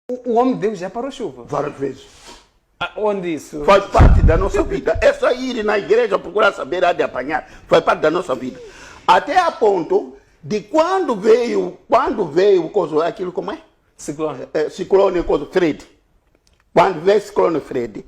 O homem de Deus já parou chuva. Várias vezes. Onde isso? Faz parte da nossa vida. É só ir na igreja procurar saber a de apanhar. Faz parte da nossa vida. Até a ponto de quando veio aquilo como é? Ciclone. Ciclone Fred. Quando veio ciclone Fred,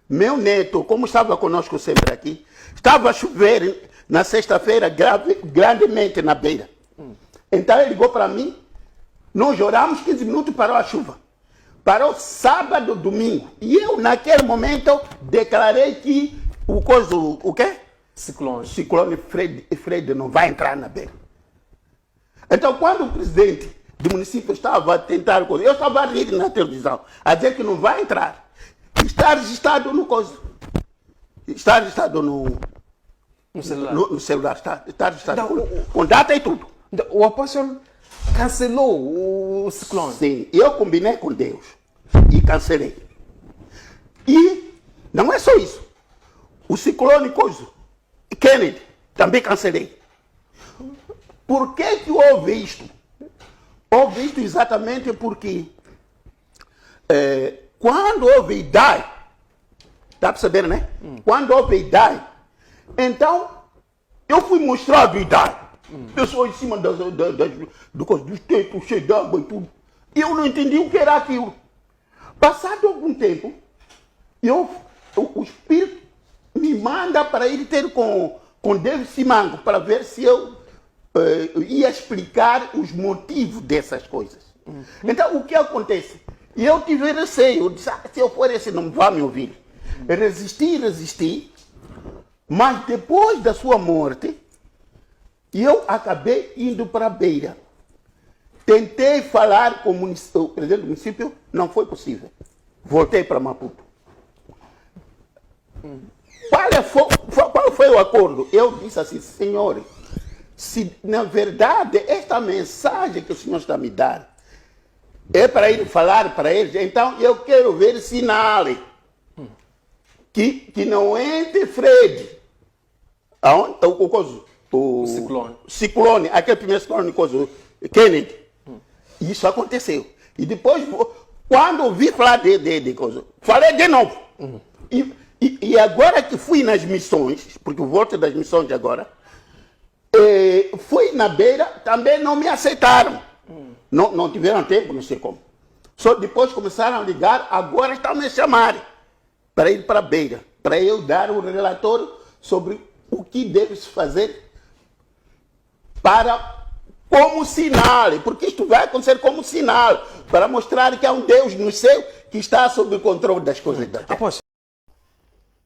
meu neto, como estava conosco sempre aqui, estava a chover na sexta-feira grandemente na beira. Então ele ligou para mim, nós oramos 15 minutos, parou a chuva. Parou sábado, domingo. E eu, naquele momento, declarei que o quê? Ciclone Fred não vai entrar na beira. Então, quando o presidente do município estava a tentar, eu estava a rir na televisão, a dizer que não vai entrar. Está registrado no coisa. Está registrado no celular. No celular, está registrado. Com data e tudo. O apóstolo cancelou o ciclone. Sim, eu combinei com Deus e cancelei. E não é só isso. O ciclone Kennedy, também cancelei. Por que houve isto? Houve isto exatamente porque quando houve Idai, dá para saber, né? Quando houve Idai, então eu fui mostrar a Idai. Pessoas em cima dos tetos cheios de água e tudo. E eu não entendi o que era aquilo. Passado algum tempo, o Espírito me manda para ir ter com David Simango para ver se eu ia explicar os motivos dessas coisas. Então, o que acontece? Eu tive receio. Eu disse, se eu for esse, não vai me ouvir. Resisti. Mas depois da sua morte, eu acabei indo para a beira. Tentei falar com o presidente do município, não foi possível. Voltei para Maputo. Qual foi o acordo? Eu disse assim, senhores, se na verdade esta mensagem que o senhor está me dando é para ir falar para eles, então eu quero ver sinal que não entre Fred. O ciclone, aquele primeiro ciclone, Kennedy. Isso aconteceu. E depois, quando eu vi falar de coisa, falei de novo. E agora que fui nas missões, porque eu volto das missões agora, fui na beira, também não me aceitaram. Não tiveram tempo, não sei como. Só depois começaram a ligar, agora estão me chamarem para ir para a beira, para eu dar um relatório sobre o que deve-se fazer como sinal, porque isto vai acontecer como sinal, para mostrar que há um Deus no céu que está sob o controle das coisas da terra.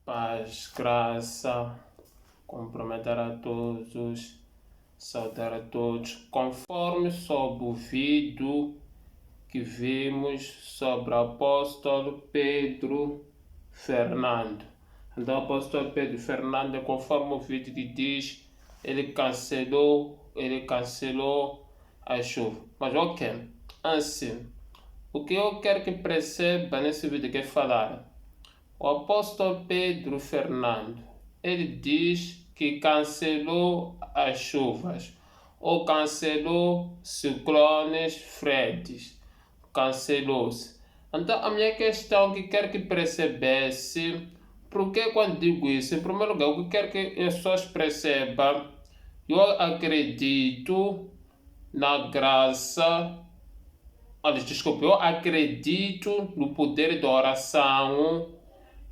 Paz, graça, cumprimentar a todos, saudar a todos, conforme sob o vídeo que vimos sobre o apóstolo Pedro Fernando. Então, o apóstolo Pedro Fernando, conforme o vídeo que diz, ele cancelou a chuva. Mas ok, assim, o que eu quero que perceba nesse vídeo que é falar, o apóstolo Pedro Fernando, ele diz que cancelou as chuvas, ou cancelou ciclones Freds, cancelou-se. Então a minha questão que quero que percebesse, porque quando digo isso, em primeiro lugar, o que quero que as pessoas percebam, eu acredito na graça, eu acredito no poder da oração,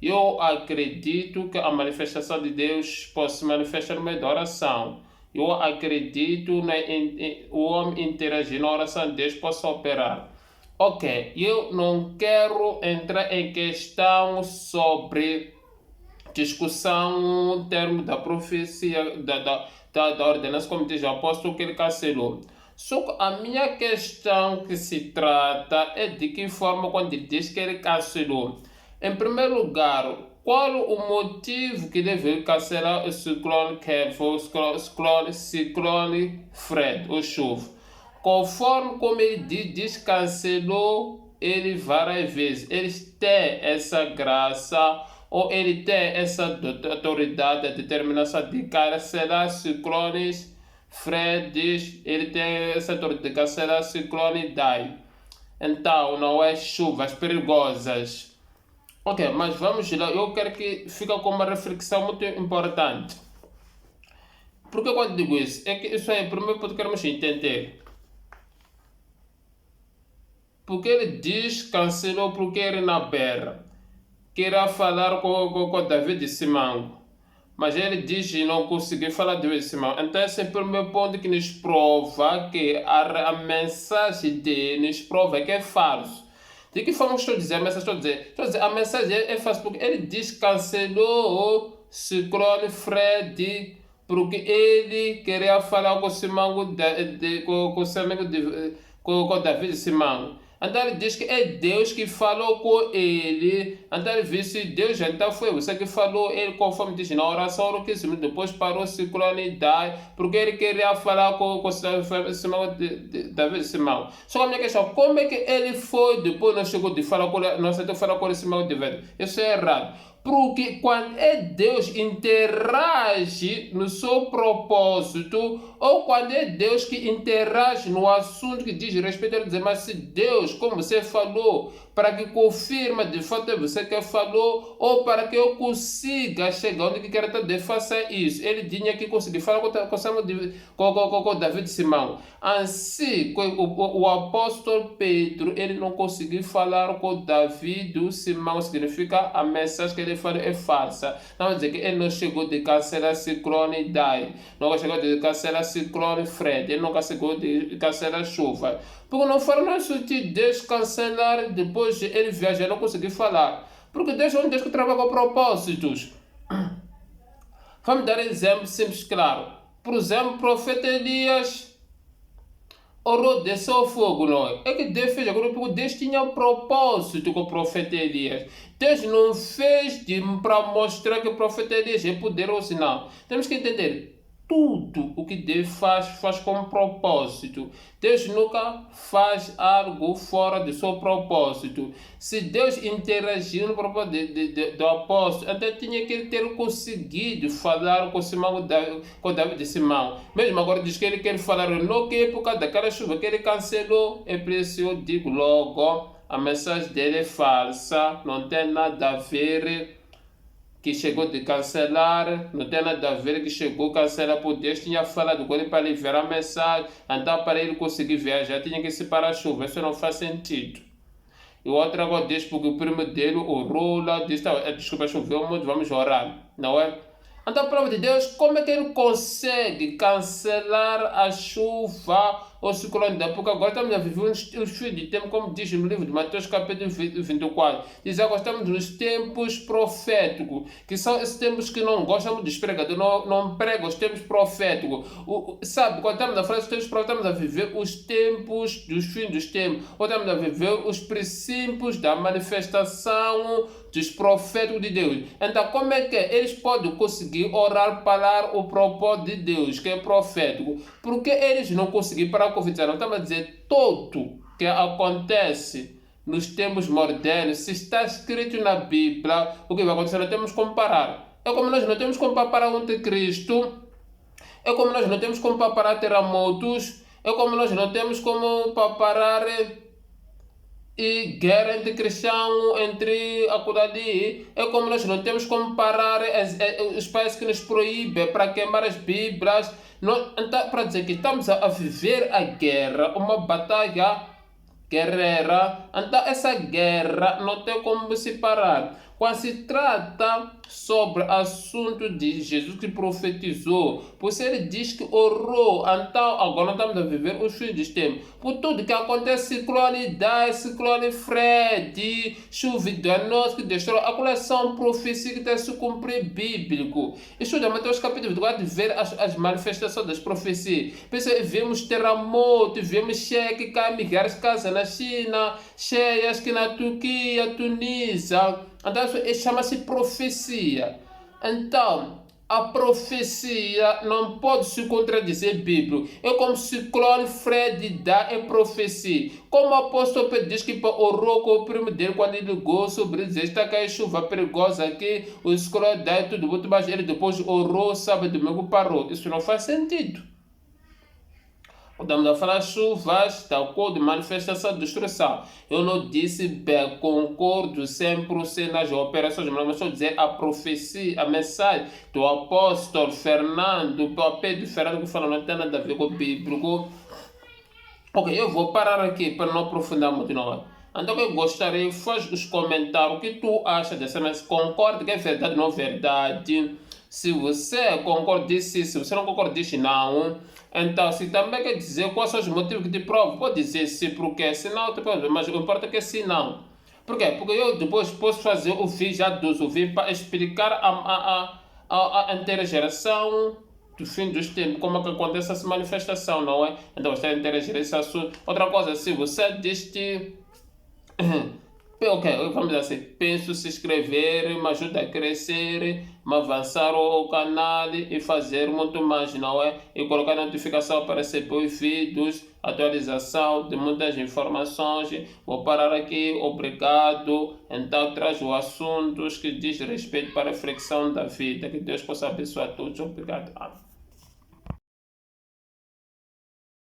eu acredito que a manifestação de Deus pode se manifestar no meio da oração. Eu acredito o homem interagir na oração de Deus possa operar. Ok, eu não quero entrar em questão sobre discussão em termos da profecia, da ordenança, como diz o apóstolo, que ele cancelou. Só que a minha questão que se trata é de que forma quando ele diz que ele cancelou. Em primeiro lugar, qual o motivo que deve cancelar o ciclone ciclone Fred, o chuva? Conforme como ele diz cancelou ele várias vezes. Eles têm essa graça ou ele tem essa autoridade, a determinação de cancelar ciclones Fred, ele tem essa autoridade de cancelar ciclone Dai. Então, não é chuvas perigosas. Ok, mas vamos lá. Eu quero que fique com uma reflexão muito importante. Porque quando digo isso? É que isso é o primeiro ponto que queremos entender. Porque ele diz, cancelou porque ele na berra. Queria falar com David Simango. Mas ele diz que não conseguiu falar de David Simango. Então esse é o primeiro ponto que nos prova que a mensagem dele nos prova que é falso. De que forma estou a dizer? A mensagem estou a dizer, a mensagem é falsa porque ele diz que cancelou o Ciclone Fred porque ele queria falar com o Simango com David Simango. Então ele diz que é Deus que falou com ele. Então ele disse, Deus então foi você que falou, ele conforme diz na oração, depois parou o ciclone e dai, porque ele queria falar com David Simão. Só que a minha questão, como é que ele foi depois não chegou de falar com ele, não aceitou falar com ele Simão de David? Isso é errado. Porque quando é Deus interage no seu propósito, ou quando é Deus que interage no assunto que diz respeito a ele dizer, mas se Deus, como você falou, para que confirma de fato é você que falou, ou para que eu consiga chegar onde que quero estar, faça isso. Ele tinha que conseguir falar com David Simão. Assim, o apóstolo Pedro, ele não conseguiu falar com David Simão, significa a mensagem que ele falou é falsa. Não quer dizer que ele não chegou de cancelar ciclone Dai, não chegou de cancelar ciclone Fred, ele não chegou de cancelar chuva. Porque não foram de Deus cancelar, depois ele viajar, não conseguiu falar. Porque Deus é um Deus que trabalha com propósitos. Vamos dar exemplo simples, claro. Por exemplo, o profeta Elias orou, desceu ao fogo, não é? É que Deus fez agora porque Deus tinha um propósito com o profeta Elias. Deus não fez para mostrar que o profeta Elias é poderoso, não. Temos que entender. Tudo o que Deus faz com propósito. Deus nunca faz algo fora do seu propósito. Se Deus interagiu no propósito do apóstolo, então tinha que ter conseguido falar com David Simão. Mesmo agora diz que ele quer falar no que época daquela chuva que ele cancelou. É por isso eu digo logo, a mensagem dele é falsa, não tem nada a ver que chegou de cancelar, não tem nada a ver que chegou a cancelar, porque Deus tinha falado com ele para ele ver a mensagem, então para ele conseguir viajar tinha que separar a chuva, isso não faz sentido. E o outro agora diz porque o primo dele orou lá, disse, desculpa, choveu muito, vamos orar, não é? Então, prova de Deus, como é que ele consegue cancelar a chuva ou ciclone da época? Agora estamos a viver os fins de tempo, como diz no livro de Mateus capítulo 24. Diz agora estamos nos tempos proféticos, que são esses tempos que não gostamos dos pregadores, não pregam os tempos proféticos. Sabe, quando estamos a falar dos tempos proféticos, estamos a viver os tempos dos fins dos tempos, ou estamos a viver os princípios da manifestação dos profetas de Deus. Então, como é que eles podem conseguir orar para o propósito de Deus, que é profético? Porque eles não conseguiram parar com o Covid. Não estamos a dizer tudo que acontece nos tempos modernos, se está escrito na Bíblia, o que vai acontecer, nós temos que comparar. É como nós não temos como comparar o anticristo, é como nós não temos como comparar terremotos, é como nós não temos como comparar e guerra entre cristãos, entre a Kudadi, é como nós não temos como parar os países que nos proíbem para queimar as Bíblias. Então, para dizer que estamos a viver a guerra, uma batalha guerreira, então essa guerra não tem como se parar. Quando se trata sobre o assunto de Jesus que profetizou, pois ele diz que orou, então agora estamos a viver os fins dos tempos. Por tudo que acontece, ciclone Dai, ciclone Fred, chuva danosa que destrói, a coleção profecia que tem se cumprir bíblico. Estuda Mateus capítulo 24 de ver as manifestações das profecias. Vemos terremoto, vemos cheque, milhares de casas na China, cheias que na Turquia, Tunísia. Então, chama-se profecia. Então, a profecia não pode se contradizer bíblico. É como ciclone Fred dá em profecia. Como o apóstolo Pedro diz que orou com o primo dele quando ele ligou sobre dizer está caindo chuva perigosa aqui, o ciclone dá e tudo muito, mas ele depois orou, sábado e domingo parou. Isso não faz sentido. Estamos a falar chuvas, de acordo, manifestação, destruição. Eu não disse bem, concordo 100% nas operações, mas estou a dizer a profecia, a mensagem do apóstolo Fernando, do Pedro Fernando, que fala não tem nada a ver com o bíblico. Ok, eu vou parar aqui para não aprofundar muito, não. Então eu gostaria, faz os comentários, o que tu acha dessa mensagem, concorda que é verdade ou não verdade? Se você concorda, diz sim. Se você não concorda, diz não. Então, se também quer dizer quais são os motivos que te provam, pode dizer sim, porque senão, mas o importante é que sim, não. Por quê? Porque eu depois posso fazer o vídeo já o vídeo para explicar a intergeração do fim dos tempos, como é que acontece essa manifestação, não é? Então, você interagir esse assunto. Outra coisa, se você diz que ok, vamos dizer assim, penso se inscrever, me ajuda a crescer, me avançar o canal e fazer muito mais, não é? E colocar notificação para receber os vídeos, atualização de muitas informações. Vou parar aqui, obrigado. Então trago assuntos que diz respeito para a reflexão da vida. Que Deus possa abençoar todos. Obrigado.